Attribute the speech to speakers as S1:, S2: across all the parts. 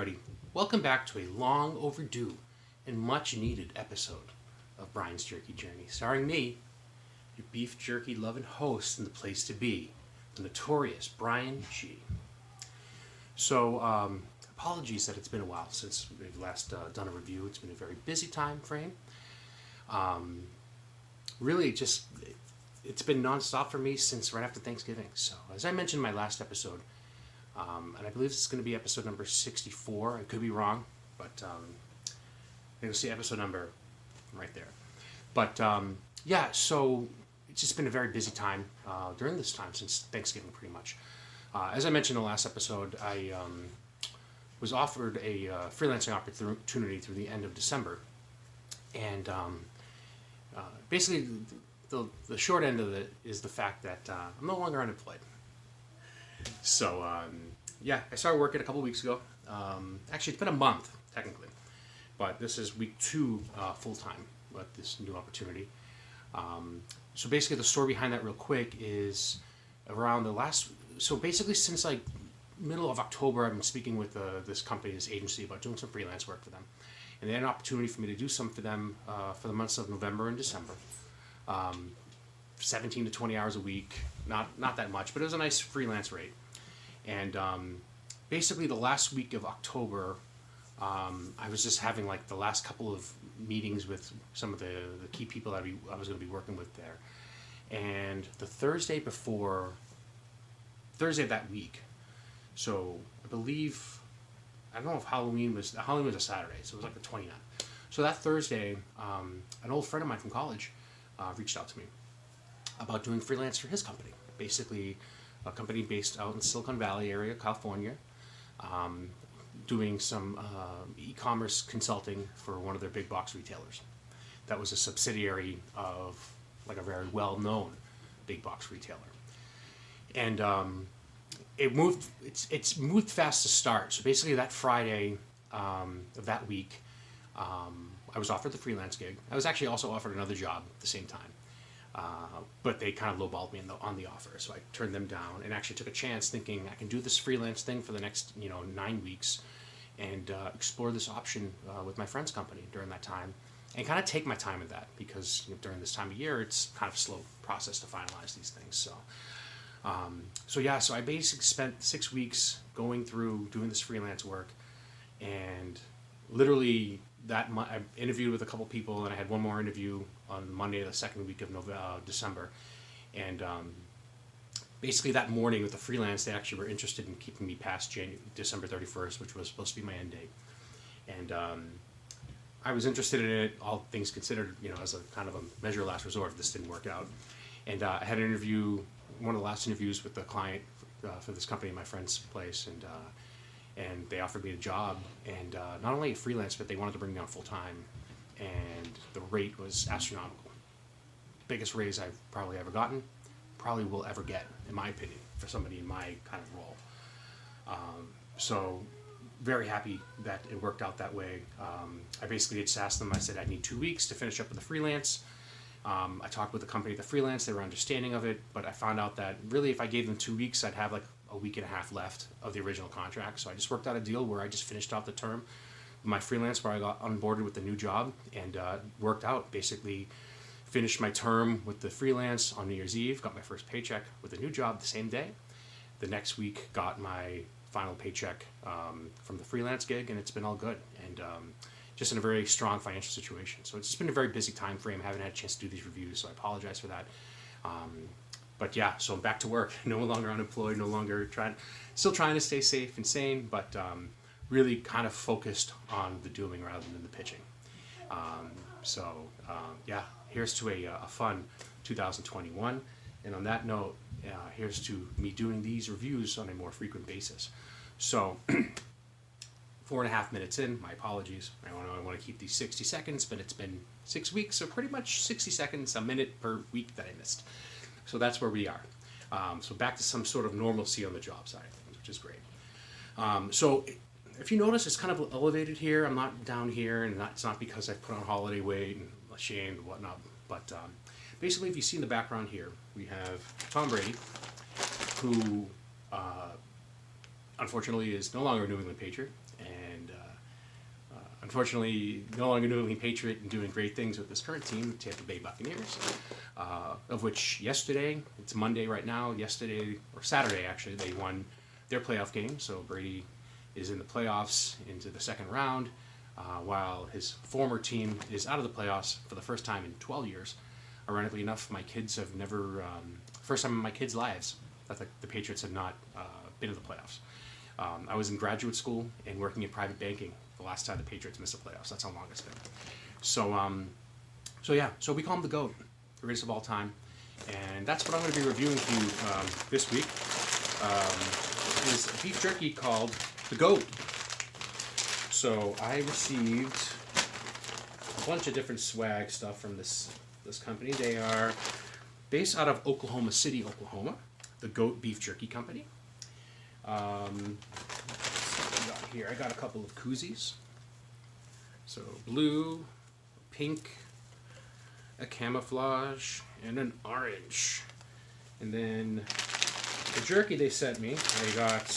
S1: everybody. Welcome back to a long overdue and much needed episode of Brian's Jerky Journey, starring me, your beef jerky loving host and the place to be, the notorious Brian G. So, apologies that it's been a while since we've last done a review. It's been a very busy time frame. Really, it's been nonstop for me since right after Thanksgiving. So, as I mentioned in my last episode, and I believe this is going to be episode number 64. I could be wrong, but you'll see episode number right there. But yeah, so it's just been a very busy time during this time since Thanksgiving, pretty much. As I mentioned in the last episode, I was offered a freelancing opportunity through the end of December, and basically the short end of it is the fact that I'm no longer unemployed. So, yeah, I started working a couple weeks ago. Actually, it's been a month, technically. But this is week 2 full-time with this new opportunity. So basically, the story behind that real quick is around the last... So basically, since like middle of October, I've been speaking with this company, this agency, about doing some freelance work for them. And they had an opportunity for me to do some for them for the months of November and December. 17 to 20 hours a week, not that much, but it was a nice freelance rate. And basically the last week of October, I was just having like the last couple of meetings with some of the key people that I was going to be working with there. And the Thursday of that week, so I believe, I don't know if Halloween was a Saturday, so it was like the 29th. So that Thursday, an old friend of mine from college reached out to me about doing freelance for his company. Basically, a company based out in Silicon Valley area, California, doing some e-commerce consulting for one of their big box retailers. That was a subsidiary of like a very well-known big box retailer. And it's moved fast to start. So basically that Friday of that week, I was offered the freelance gig. I was actually also offered another job at the same time. But they kind of lowballed me on the offer, so I turned them down and actually took a chance, thinking I can do this freelance thing for the next 9 weeks and explore this option with my friend's company during that time, and kind of take my time with that because during this time of year it's kind of a slow process to finalize these things. So I basically spent 6 weeks going through doing this freelance work, and literally I interviewed with a couple people, and I had one more interview on Monday, the second week of December. And basically that morning with the freelance, they actually were interested in keeping me past December 31st, which was supposed to be my end date. And I was interested in it, all things considered, as a kind of a measure of last resort if this didn't work out. And I had an interview, one of the last interviews with the client for this company in my friend's place, and they offered me a job, and not only a freelance, but they wanted to bring me on full time, and the rate was astronomical. Biggest raise I've probably ever gotten, probably will ever get, in my opinion, for somebody in my kind of role. So very happy that it worked out that way. I basically just asked them, I said I need 2 weeks to finish up with the freelance. I talked with the company, the freelance, they were understanding of it, but I found out that really if I gave them 2 weeks, I'd have like a week and a half left of the original contract. So I just worked out a deal where I just finished off the term of my freelance, where I got onboarded with the new job, and worked out. Basically finished my term with the freelance on New Year's Eve, got my first paycheck with the new job the same day. The next week got my final paycheck from the freelance gig, and it's been all good, and just in a very strong financial situation. So it's just been a very busy time frame. I haven't had a chance to do these reviews, so I apologize for that. But yeah, so I'm back to work, no longer unemployed, still trying to stay safe and sane, but really kind of focused on the doing rather than the pitching. Yeah, here's to a fun 2021. And on that note, here's to me doing these reviews on a more frequent basis. So 4.5 minutes in, my apologies. I want to keep these 60 seconds, but it's been 6 weeks, so pretty much 60 seconds, a minute per week that I missed. So that's where we are. So back to some sort of normalcy on the job side of things, which is great. So if you notice, it's kind of elevated here. I'm not down here, and it's not because I put on holiday weight and ashamed and whatnot. But basically, if you see in the background here, we have Tom Brady, who unfortunately is no longer a New England Patriot, and unfortunately, no longer New England Patriot and doing great things with this current team, Tampa Bay Buccaneers, of which yesterday, it's Monday right now, yesterday, or Saturday actually, they won their playoff game. So Brady is in the playoffs into the second round, while his former team is out of the playoffs for the first time in 12 years. Ironically enough, my kids have never, first time in my kids' lives that the Patriots have not been in the playoffs. I was in graduate school and working in private banking the last time the Patriots missed the playoffs. That's how long it's been. So we call him the GOAT, the greatest of all time. And that's what I'm going to be reviewing for you this week, is a beef jerky called the GOAT. So I received a bunch of different swag stuff from this company. They are based out of Oklahoma City, Oklahoma, the G.O.A.T Beef Jerky Company. Here, I got a couple of koozies. So blue, pink, a camouflage, and an orange. And then the jerky they sent me, I got,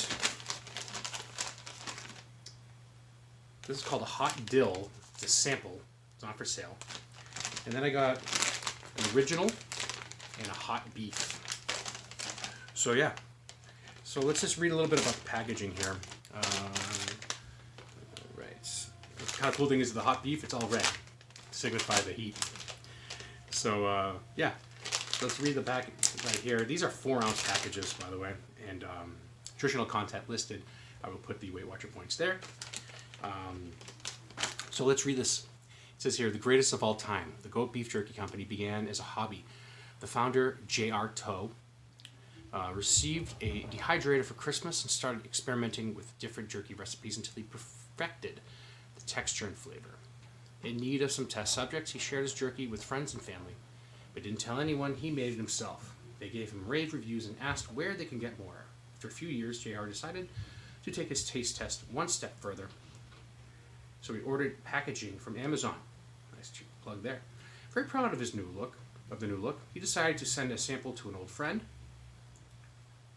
S1: this is called a hot dill. It's a sample. It's not for sale. And then I got an original and a hot beef. So yeah. So let's just read a little bit about the packaging here. Right. The kind of cool thing is the hot beef, it's all red to signify the heat. So yeah, so let's read the back right here. These are 4-ounce packages, by the way, and nutritional content listed. I will put the Weight Watcher points there. So let's read this. It says here, the greatest of all time, the G.O.A.T Beef Jerky Company began as a hobby. The founder, J.R. Toe, received a dehydrator for Christmas and started experimenting with different jerky recipes until he perfected the texture and flavor. In need of some test subjects, he shared his jerky with friends and family, but didn't tell anyone he made it himself. They gave him rave reviews and asked where they can get more. After a few years, JR decided to take his taste test one step further. So he ordered packaging from Amazon. Nice cheap plug there. Very proud of the new look, he decided to send a sample to an old friend,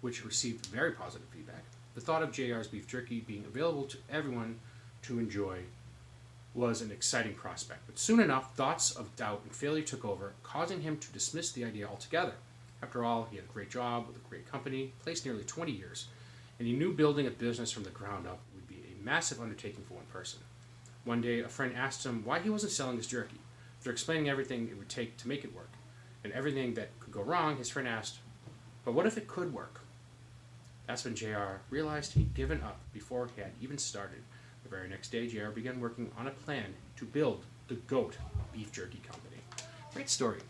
S1: which received very positive feedback. The thought of JR's beef jerky being available to everyone to enjoy was an exciting prospect. But soon enough, thoughts of doubt and failure took over, causing him to dismiss the idea altogether. After all, he had a great job with a great company, placed nearly 20 years, and he knew building a business from the ground up would be a massive undertaking for one person. One day, a friend asked him why he wasn't selling his jerky. After explaining everything it would take to make it work, and everything that could go wrong, his friend asked, but what if it could work? That's when JR realized he'd given up before he had even started. The very next day, JR began working on a plan to build the G.O.A.T Beef Jerky Company. Great story.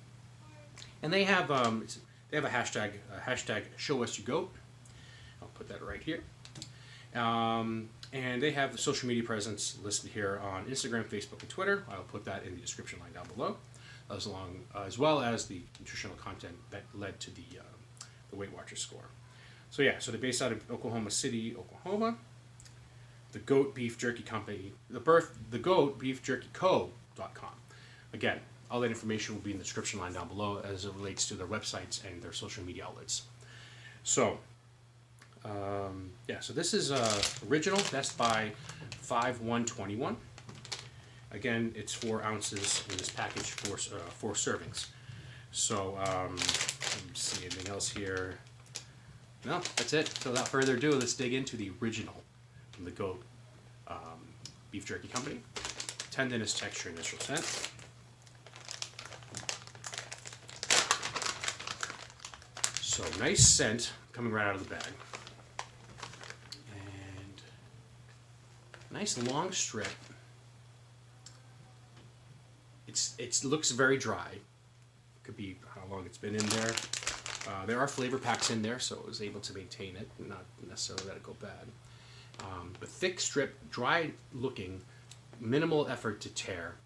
S1: And they have a hashtag #ShowUsYourGoat. I'll put that right here. And they have the social media presence listed here on Instagram, Facebook, and Twitter. I'll put that in the description line down below, as well as the nutritional content that led to the Weight Watcher score. So yeah, so they're based out of Oklahoma City, Oklahoma. The G.O.A.T Beef Jerky Company, the G.O.A.T Beef Jerky Co.com. Again, all that information will be in the description line down below as it relates to their websites and their social media outlets. So, yeah, so this is original, Best by 5/1/21. Again, it's 4 ounces in this package, 4 servings. So, let me see anything else here. No, that's it. So without further ado, let's dig into the original from the G.O.A.T Beef Jerky Company. Tendinous texture, initial scent. So nice scent coming right out of the bag. And nice long strip. It looks very dry. Could be how long it's been in there. There are flavor packs in there, so I was able to maintain it, not necessarily let it go bad. But thick strip, dry looking, minimal effort to tear.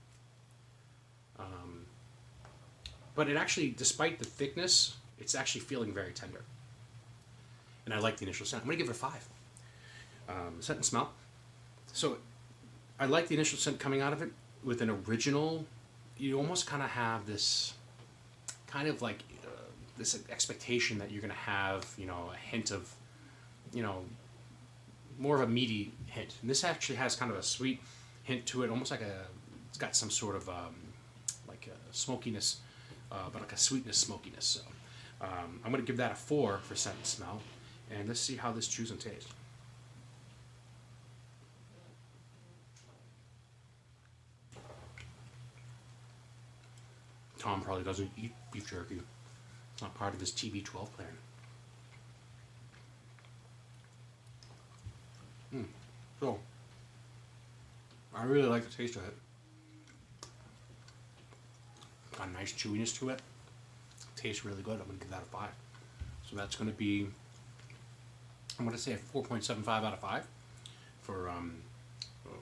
S1: But it actually, despite the thickness, it's actually feeling very tender. And I like the initial scent. I'm going to give it a 5. Scent and smell. So I like the initial scent coming out of it. With an original, you almost kind of have this kind of like this expectation that you're going to have, a hint of, more of a meaty hint. And this actually has kind of a sweet hint to it, almost like it's got some sort of like a smokiness, but like a sweetness smokiness. So I'm going to give that a 4 for scent and smell, and let's see how this chews and tastes. Tom probably doesn't eat beef jerky. It's not part of his TB12 plan. So, I really like the taste of it. Got a nice chewiness to it. Tastes really good. I'm going to give that a 5. So that's going to be, I'm going to say a 4.75 out of 5 for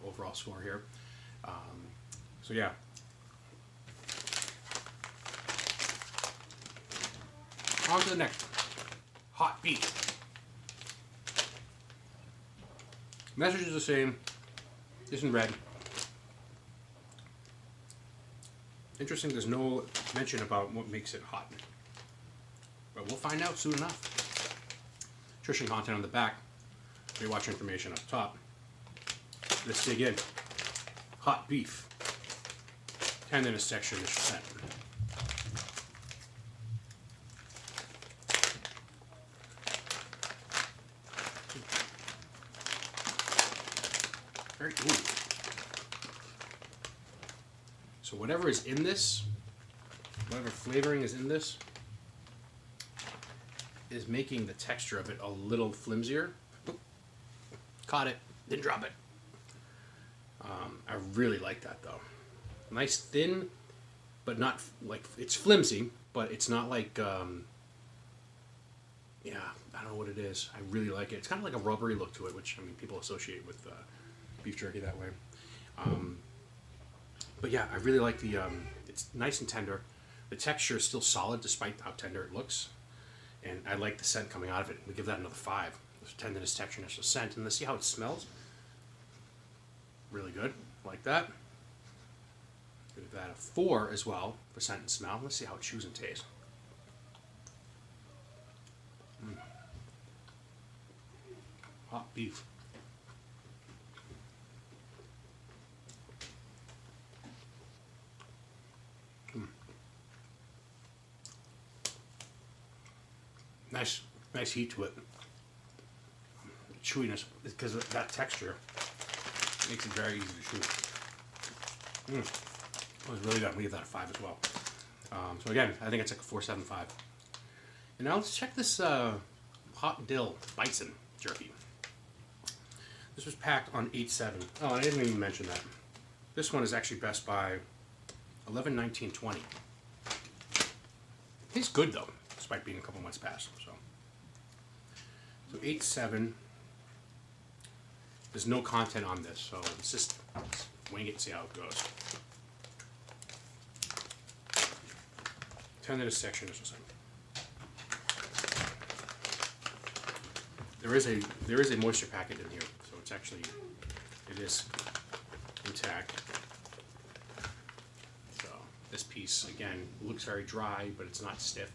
S1: overall score here. So yeah. On to the next. Hot beef. Message is the same. It's in red. Interesting, there's no mention about what makes it hot. But we'll find out soon enough. Nutrition content on the back. Rewatch information up top. Let's dig in. Hot beef. Tendinous section, initial scent. Very cool. So whatever is in this, whatever flavoring is in this, is making the texture of it a little flimsier. Caught it, didn't drop it. I really like that though. Nice thin, but not like, it's flimsy, but it's not like, yeah, I don't know what it is. I really like it. It's kind of like a rubbery look to it, which, I mean, people associate with beef jerky that way. But yeah, I really like the, it's nice and tender. The texture is still solid despite how tender it looks. And I like the scent coming out of it. We give that another 5. There's tenderness, texture, initial scent. And let's see how it smells. Really good. Like that. Give that a 4 as well for scent and smell. Let's see how it chews and tastes. Hot beef. Nice heat to it. Chewiness, because of that texture, makes it very easy to chew. It was really good. I'm gonna give that a 5 as well. So again, I think it's like a 4.75. And now let's check this hot dill Bison jerky. This was packed on 8/7. Oh, I didn't even mention that. This one is actually best by 11/19/20. Tastes good though, despite being a couple months past. So 8/7. There's no content on this, so let's just wing it and see how it goes. Tenderness section is the same. There is a moisture packet in here, so it's actually, it is intact. So this piece again looks very dry, but it's not stiff.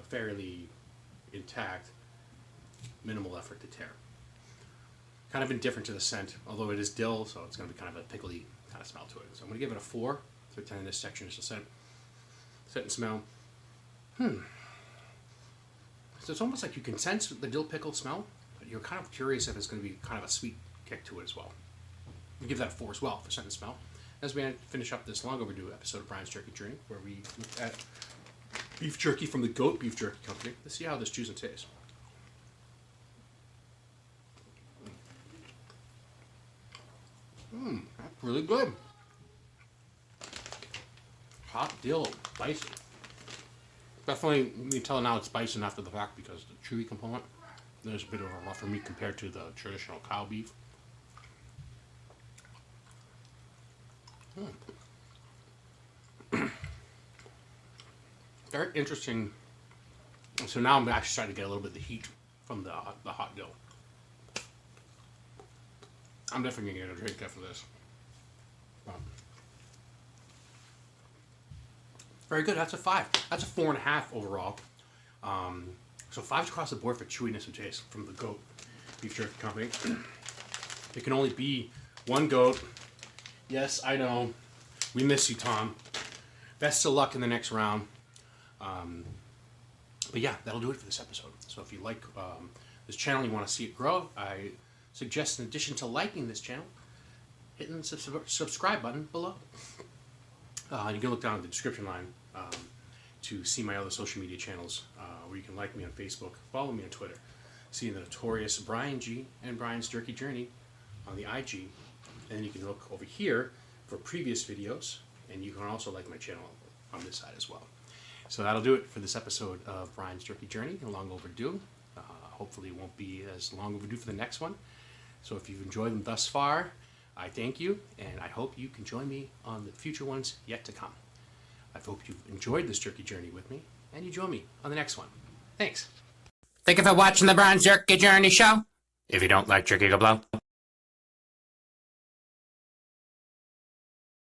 S1: Fairly intact, minimal effort to tear. Kind of indifferent to the scent, although it is dill, so it's going to be kind of a pickly kind of smell to it. So I'm going to give it a 4 for tenderness, texture, initial scent. Scent and smell. So it's almost like you can sense the dill pickle smell, but you're kind of curious if it's going to be kind of a sweet kick to it as well. We give that a 4 as well for scent and smell. As we finish up this long overdue episode of Brian's Jerky Journey, where we look at beef jerky from the G.O.A.T Beef Jerky Company. Let's see how this chews and tastes. That's really good. Hot dill Bison. Definitely, you can tell now it's Bison after the fact because the chewy component. There's a bit of a rougher meat compared to the traditional cow beef. Very interesting. So now I'm actually starting to get a little bit of the heat from the hot dill. I'm definitely going to get a drink after this. Very good. That's a 5. That's a 4.5 overall. So 5 across the board for chewiness and taste from the G.O.A.T Beef Jerky Company. It can only be one G.O.A.T. Yes, I know. We miss you, Tom. Best of luck in the next round. But yeah, that'll do it for this episode. So if you like this channel, you want to see it grow, I suggest in addition to liking this channel, hitting the subscribe button below. You can look down in the description line to see my other social media channels where you can like me on Facebook, follow me on Twitter, see the notorious Brian G and Brian's Jerky Journey on the IG, and then you can look over here for previous videos, and you can also like my channel on this side as well. So that'll do it for this episode of Brian's Jerky Journey, long overdue. Hopefully it won't be as long overdue for the next one. So if you've enjoyed them thus far, I thank you, and I hope you can join me on the future ones yet to come. I hope you've enjoyed this jerky journey with me, and you join me on the next one. Thanks.
S2: Thank you for watching the Brian's Jerky Journey show. If you don't like jerky, go blow.